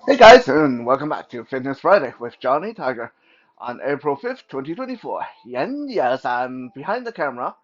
Hey guys, and welcome back to Fitness Friday with Johnny Tiger on April 5th, 2024. And yes, I'm behind the camera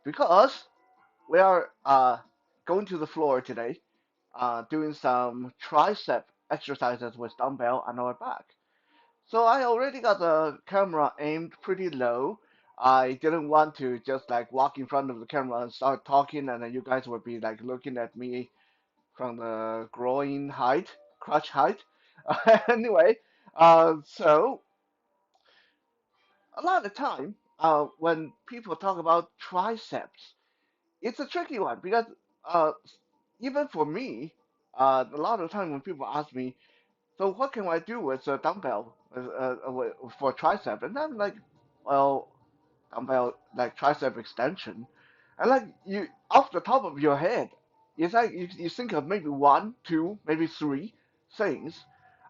because we are going to the floor today, doing some tricep exercises with dumbbell on our back. So I already got the camera aimed pretty low. I didn't want to just like walk in front of the camera and start talking, and then you guys would be like looking at me from the groin height, crotch height. Anyway, so a lot of the time, when people talk about triceps, it's a tricky one because uh, even for me, a lot of time when people ask me, so what can I do with a dumbbell for tricep? And I'm like, well, dumbbell like tricep extension, and like you off the top of your head, it's like you think of maybe one, two, maybe three things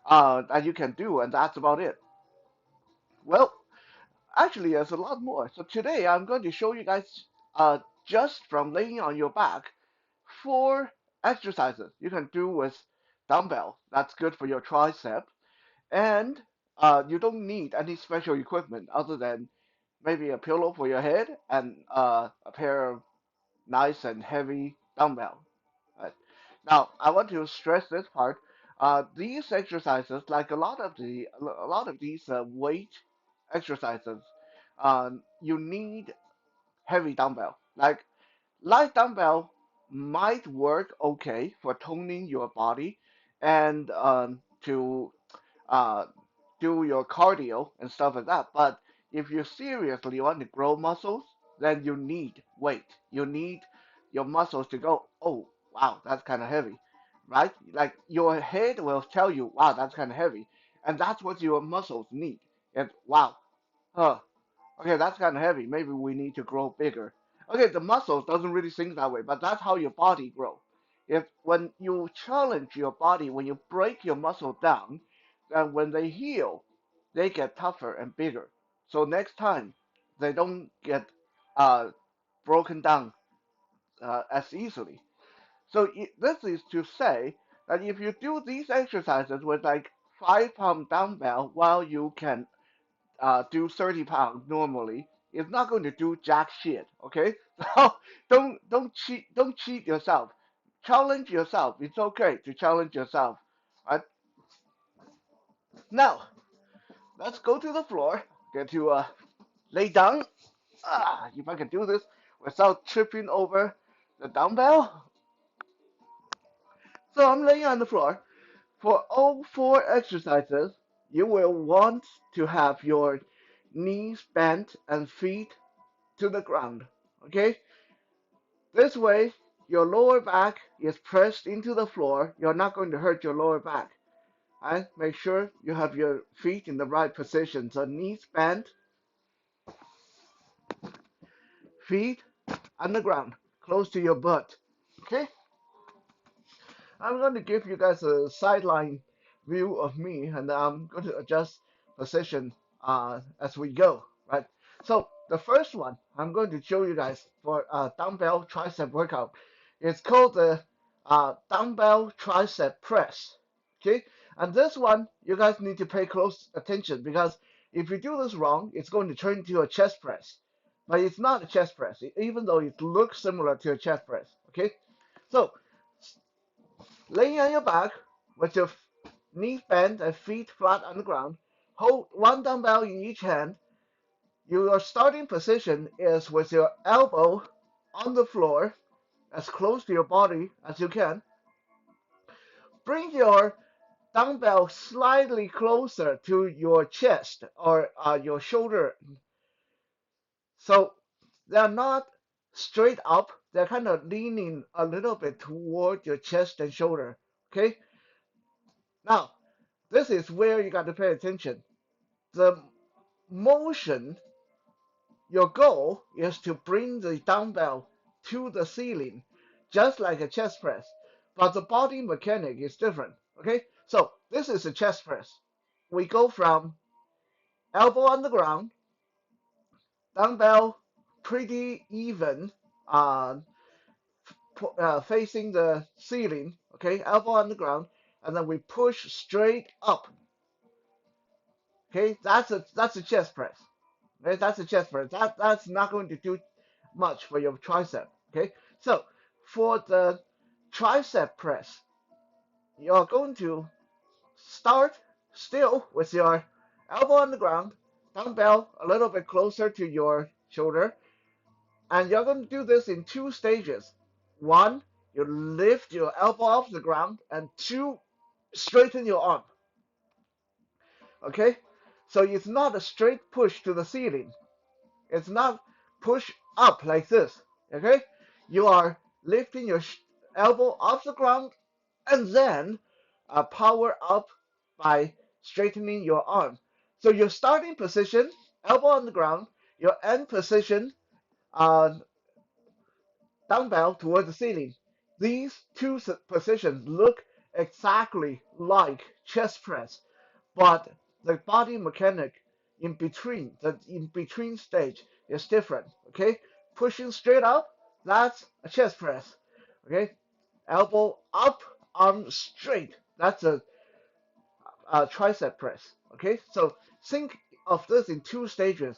that you can do, and that's about it. Well, actually, there's a lot more. So today I'm going to show you guys just from laying on your back four exercises you can do with dumbbell. That's good for your tricep, and you don't need any special equipment other than maybe a pillow for your head and a pair of nice and heavy dumbbell. Right. Now, I want to stress this part. These exercises, like a lot of these weight exercises, you need heavy dumbbell. Like light dumbbell might work okay for toning your body and to uh, do your cardio and stuff like that. But if you seriously want to grow muscles, then you need weight. You need your muscles to go, oh, wow, that's kind of heavy, right? Like your head will tell you, wow, that's kind of heavy. And that's what your muscles need. And wow, huh, okay, that's kind of heavy. Maybe we need to grow bigger. Okay, the muscles doesn't really think that way, but that's how your body grow. If when you challenge your body, when you break your muscle down, then when they heal, they get tougher and bigger. So next time, they don't get uh, broken down as easily. So this is to say that if you do these exercises with like 5 pound dumbbell while you can do 30 pounds normally, it's not going to do jack shit. Okay, so don't cheat yourself. Challenge yourself. It's okay to challenge yourself. Right now, let's go to the floor. Get to lay down. If I can do this without tripping over the dumbbell. So I'm laying on the floor. For all four exercises, you will want to have your knees bent and feet to the ground. Okay? This way, your lower back is pressed into the floor. You're not going to hurt your lower back. Right? Make sure you have your feet in the right position. So knees bent, feet on the ground, close to your butt. Okay? I'm going to give you guys a sideline view of me, and I'm going to adjust position as we go. Right? So the first one I'm going to show you guys for dumbbell tricep workout. It's called the dumbbell tricep press. Okay, and this one you guys need to pay close attention because if you do this wrong, it's going to turn into a chest press. But it's not a chest press, even though it looks similar to a chest press. Okay, so laying on your back with your knees bent and feet flat on the ground, hold one dumbbell in each hand. Your starting position is with your elbow on the floor, as close to your body as you can. Bring your dumbbell slightly closer to your chest or your shoulder. So they're not straight up, they're kind of leaning a little bit toward your chest and shoulder. Okay? Now, this is where you got to pay attention. The motion, your goal is to bring the dumbbell to the ceiling, just like a chest press. But the body mechanic is different. Okay, so this is a chest press. We go from elbow on the ground, dumbbell pretty even, uh, facing the ceiling. Okay, elbow on the ground, and then we push straight up. Okay, that's a chest press. Okay, that's a chest press. That's not going to do much for your tricep. Okay, so for the tricep press, you're going to start still with your elbow on the ground, dumbbell a little bit closer to your shoulder, and you're going to do this in two stages. One, you lift your elbow off the ground, and two, straighten your arm. Okay? So it's not a straight push to the ceiling. It's not push up like this. Okay? You are lifting your elbow off the ground and then power up by straightening your arm. So your starting position, elbow on the ground, your end position, uh, dumbbell toward the ceiling. These two positions look exactly like chest press, but the body mechanic in between, the in between stage is different. Okay, pushing straight up, that's a chest press. Okay, elbow up, arm straight, that's a tricep press. Okay, so think of this in two stages.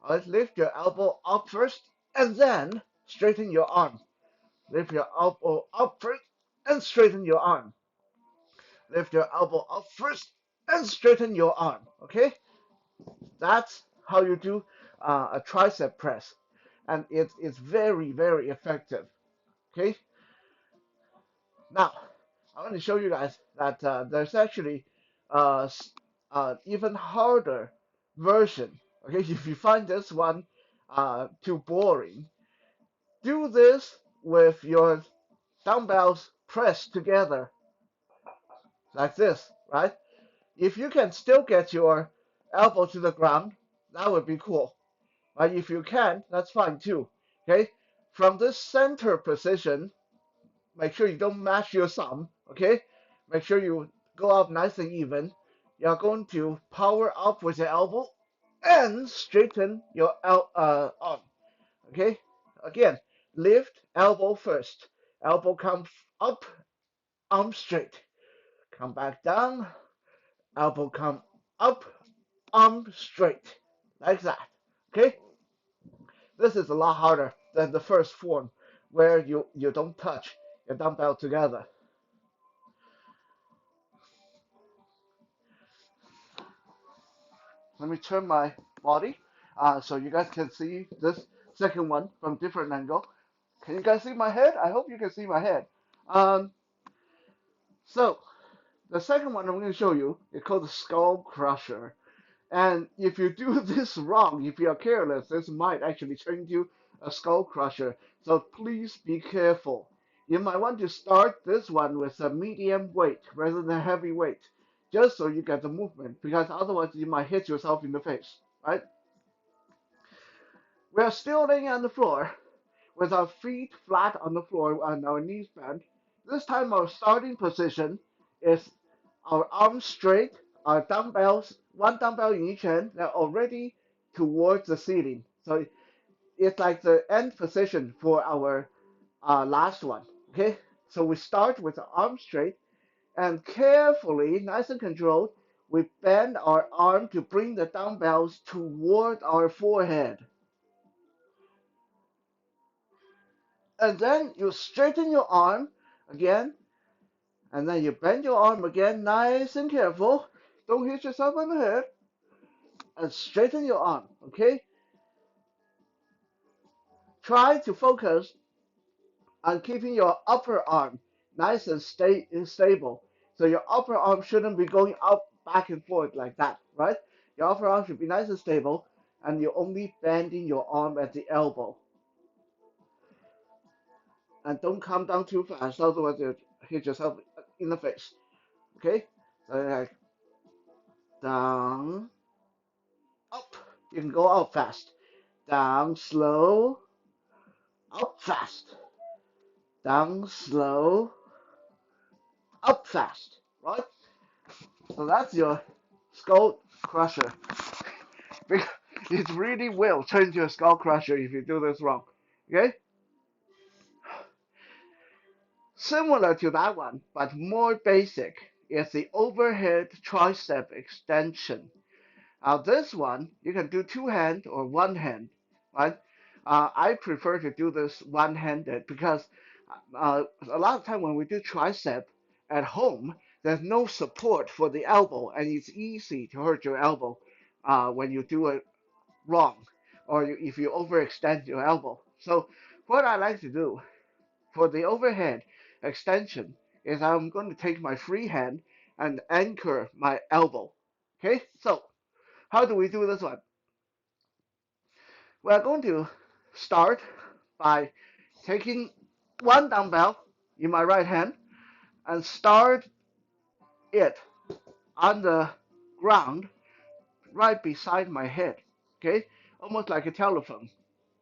Alright, lift your elbow up first, and then straighten your arm. Lift your elbow up first and straighten your arm. Lift your elbow up first and straighten your arm. Okay, that's how you do a tricep press, and it's very, very effective. Okay, now I want to show you guys that there's actually uh, even harder version. Okay, if you find this one too boring, do this with your dumbbells pressed together like this, right? If you can still get your elbow to the ground, that would be cool. Right? If you can, that's fine too. Okay? From this center position, make sure you don't mash your thumb. Okay? Make sure you go up nice and even. You're going to power up with your elbow and straighten your arm. Okay? Again, lift elbow first. Elbow comes up, arm straight. Come back down, elbow come up, arm straight, like that. Okay, this is a lot harder than the first form where you don't touch your dumbbell together. Let me turn my body so you guys can see this second one from different angle. Can you guys see my head? I hope you can see my head. Um, so the second one I'm going to show you is called the skull crusher. And if you do this wrong, if you are careless, this might actually turn into a skull crusher. So please be careful. You might want to start this one with a medium weight rather than heavy weight, just so you get the movement, because otherwise you might hit yourself in the face, right? We are still laying on the floor with our feet flat on the floor and our knees bent. This time our starting position is our arms straight, our dumbbells, one dumbbell in each hand, they're already towards the ceiling. So it's like the end position for our last one. Okay, so we start with the arms straight and carefully, nice and controlled, we bend our arm to bring the dumbbells toward our forehead. And then you straighten your arm again, and then you bend your arm again, nice and careful. Don't hit yourself on the head. And straighten your arm, okay? Try to focus on keeping your upper arm nice and stable. So your upper arm shouldn't be going up, back and forth like that, right? Your upper arm should be nice and stable, and you're only bending your arm at the elbow. And don't come down too fast, otherwise you hit yourself in the face. Okay? So like down, up. You can go up fast. Down slow, up fast. Down slow, up fast. Right? So that's your skull crusher. It really will turn into a skull crusher if you do this wrong. Okay? Similar to that one, but more basic, is the overhead tricep extension. Now this one, you can do two hand or one hand, right? I prefer to do this one-handed because a lot of time when we do tricep at home, there's no support for the elbow, and it's easy to hurt your elbow when you do it wrong, or if you overextend your elbow. So what I like to do for the overhead extension is I'm going to take my free hand and anchor my elbow. Okay, so how do we do this one? We're going to start by taking one dumbbell in my right hand and start it on the ground right beside my head. Okay, almost like a telephone.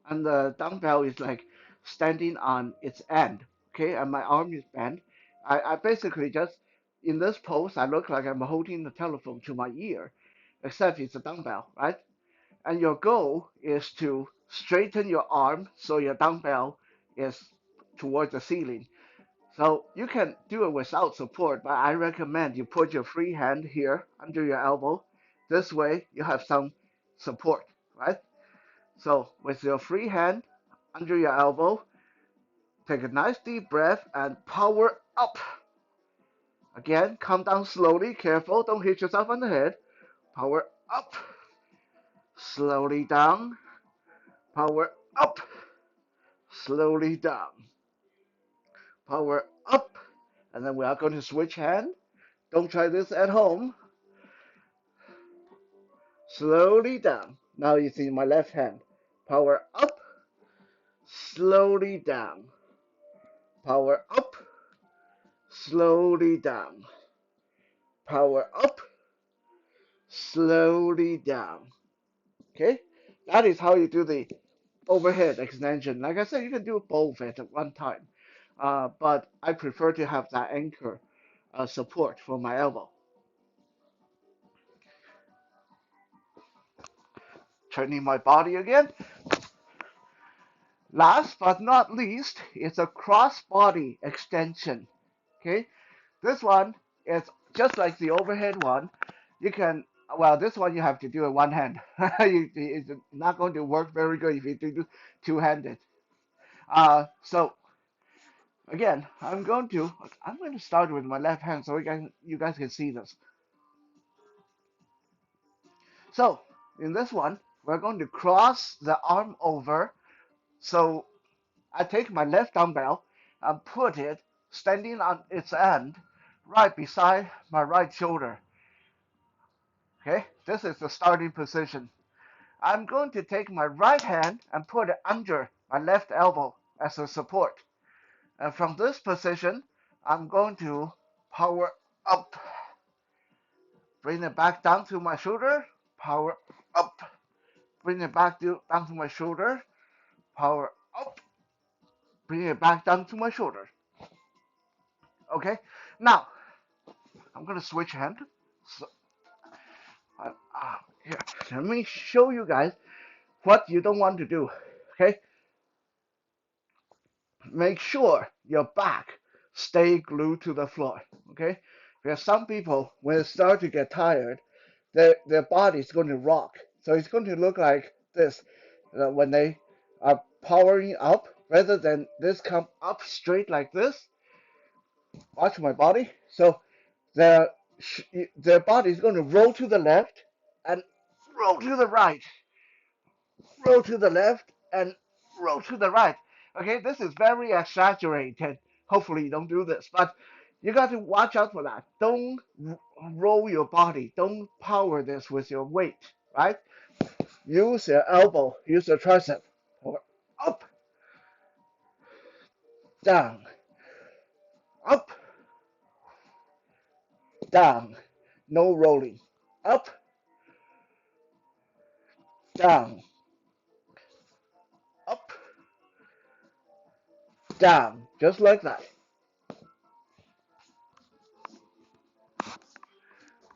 And the dumbbell is like standing on its end. Okay, and my arm is bent. I basically just in this pose I look like I'm holding the telephone to my ear, except it's a dumbbell, right? And your goal is to straighten your arm so your dumbbell is towards the ceiling. So you can do it without support, but I recommend you put your free hand here under your elbow. This way you have some support, right? So with your free hand under your elbow, take a nice deep breath and power up. Again, come down slowly, careful, don't hit yourself on the head. Power up. Slowly down. Power up. Slowly down. Power up. And then we are going to switch hand. Don't try this at home. Slowly down. Now you see my left hand. Power up. Slowly down. Power up. Slowly down. Power up. Slowly down. Okay? That is how you do the overhead extension. Like I said, you can do both at one time. But I prefer to have that anchor support for my elbow. Turning my body again. Last but not least, it's a cross body extension. Okay? This one is just like the overhead one. You can, well, this one you have to do it one hand. It's not going to work very good if you do two-handed. So again, I'm going to start with my left hand so you guys can see this. So in this one, we're going to cross the arm over. So I take my left dumbbell and put it standing on its end right beside my right shoulder. Okay, this is the starting position. I'm going to take my right hand and put it under my left elbow as a support. And from this position, I'm going to power up. Bring it back down to my shoulder, power up. Bring it back down to my shoulder, power up. Bring it back down to my shoulder. Okay, now I'm going to switch hand. So, here, let me show you guys what you don't want to do. Okay, make sure your back stay glued to the floor. Okay, because some people when they start to get tired, their body is going to rock. So it's going to look like this when they are powering up, rather than this come up straight like this. Watch my body. So their their body is going to roll to the left and roll to the right, roll to the left and roll to the right. Okay, this is very exaggerated. Hopefully you don't do this, but you got to watch out for that. Don't roll your body. Don't power this with your weight, right? Use your elbow, use your tricep. Up, down, up, down. No rolling. Up, down, up, down. Just like that.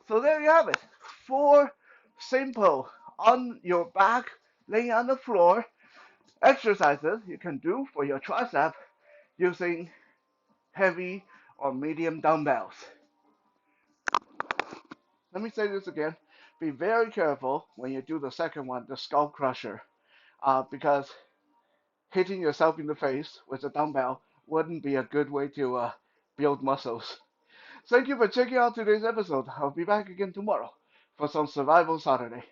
So there you have it. 4 simple on your back, laying on the floor exercises you can do for your tricep using heavy or medium dumbbells. Let me say this again. Be very careful when you do the second one, the skull crusher, because hitting yourself in the face with a dumbbell wouldn't be a good way to build muscles. Thank you for checking out today's episode. I'll be back again tomorrow for some Survival Saturday.